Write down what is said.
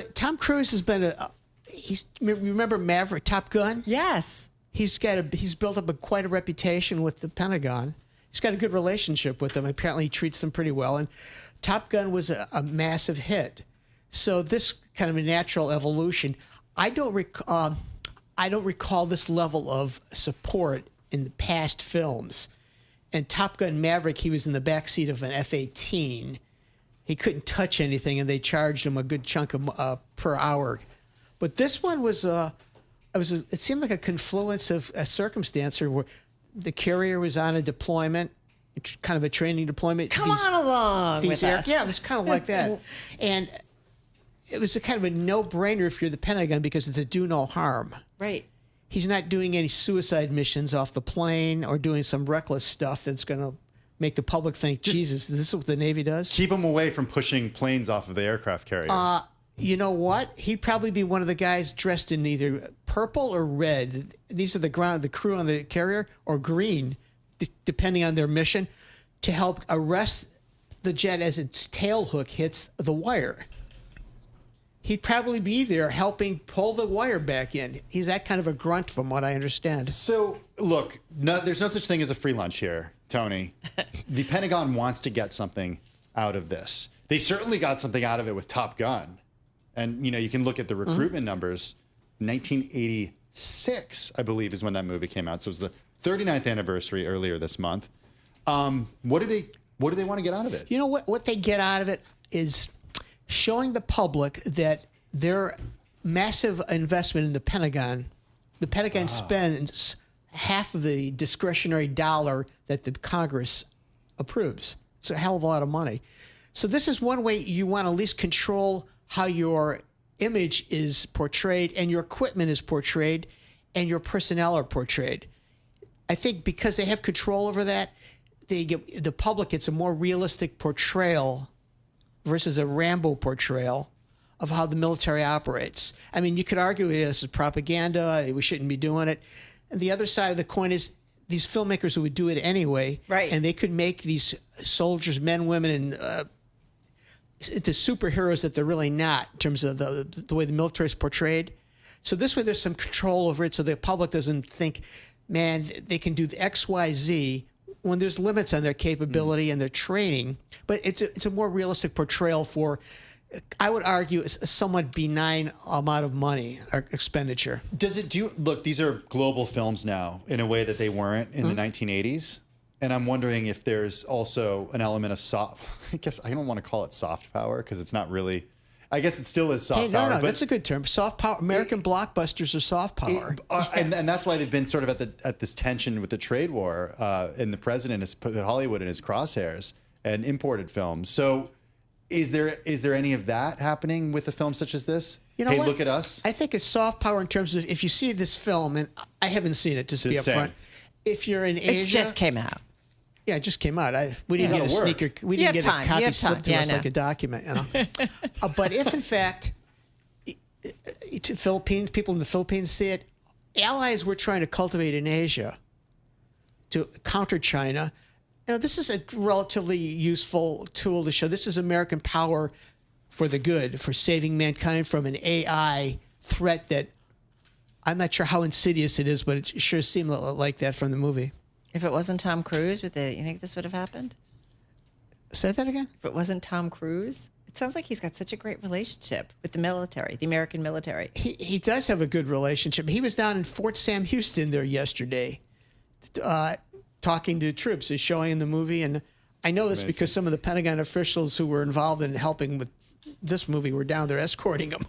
Tom Cruise has been remember Maverick, Top Gun? Yes. He's built up quite a reputation with the Pentagon. He's got a good relationship with them. Apparently, he treats them pretty well. And Top Gun was a massive hit. So this kind of a natural evolution. I don't recall this level of support in the past films. And Top Gun Maverick, he was in the backseat of an F-18. He couldn't touch anything, and they charged him a good chunk of per hour. But this one was it seemed like a confluence of a circumstance where the carrier was on a deployment, kind of a training deployment. Come on along with us. Yeah, it was kind of like that. And it was a kind of a no-brainer if you're the Pentagon because it's a do no harm. Right. He's not doing any suicide missions off the plane or doing some reckless stuff that's going to make the public think, Jesus, this is what the Navy does? Keep them away from pushing planes off of the aircraft carriers. You know what? He'd probably be one of the guys dressed in either purple or red. These are the crew on the carrier, or green, depending on their mission, to help arrest the jet as its tail hook hits the wire. He'd probably be there helping pull the wire back in. He's that kind of a grunt, from what I understand. So, look, there's no such thing as a free lunch here, Tony. The Pentagon wants to get something out of this. They certainly got something out of it with Top Gun. And, you can look at the recruitment numbers. 1986, I believe, is when that movie came out. So it was the 39th anniversary earlier this month. What do they want to get out of it? You know what they get out of it is showing the public that their massive investment in the Pentagon spends half of the discretionary dollar that the Congress approves. It's a hell of a lot of money. So this is one way you want to at least control how your image is portrayed and your equipment is portrayed and your personnel are portrayed. I think because they have control over that, the public gets a more realistic portrayal versus a Rambo portrayal of how the military operates. I mean, you could argue this is propaganda, we shouldn't be doing it. And the other side of the coin is these filmmakers who would do it anyway, right? And they could make these soldiers, men, women, and the superheroes that they're really not in terms of the way the military is portrayed. So this way there's some control over it so the public doesn't think, man, they can do the X, Y, Z when there's limits on their capability and their training. But it's a more realistic portrayal for, I would argue, a somewhat benign amount of money or expenditure. Look, these are global films now in a way that they weren't in the 1980s. And I'm wondering if there's also an element of I guess I don't want to call it soft power because it's not really, I guess it still is soft power. No, that's a good term. Soft power. American blockbusters are soft power. And that's why they've been sort of at this tension with the trade war. And the president has put Hollywood in his crosshairs and imported films. So is there any of that happening with a film such as this? Hey, look at us. I think it's soft power in terms of if you see this film, and I haven't seen it, just to be upfront. If you're in Asia. It just came out. Yeah, it just came out. We didn't get a sneaker. We didn't get a copy slipped to us like a document. But if in fact, people in the Philippines see it, allies we're trying to cultivate in Asia to counter China. This is a relatively useful tool to show this is American power for the good, for saving mankind from an AI threat that I'm not sure how insidious it is, but it sure seemed like that from the movie. If it wasn't Tom Cruise, you think this would have happened? Say that again? If it wasn't Tom Cruise? It sounds like he's got such a great relationship with the military, the American military. He does have a good relationship. He was down in Fort Sam Houston there yesterday talking to troops. He's showing in the movie. And I know this because some of the Pentagon officials who were involved in helping with this movie were down there escorting him.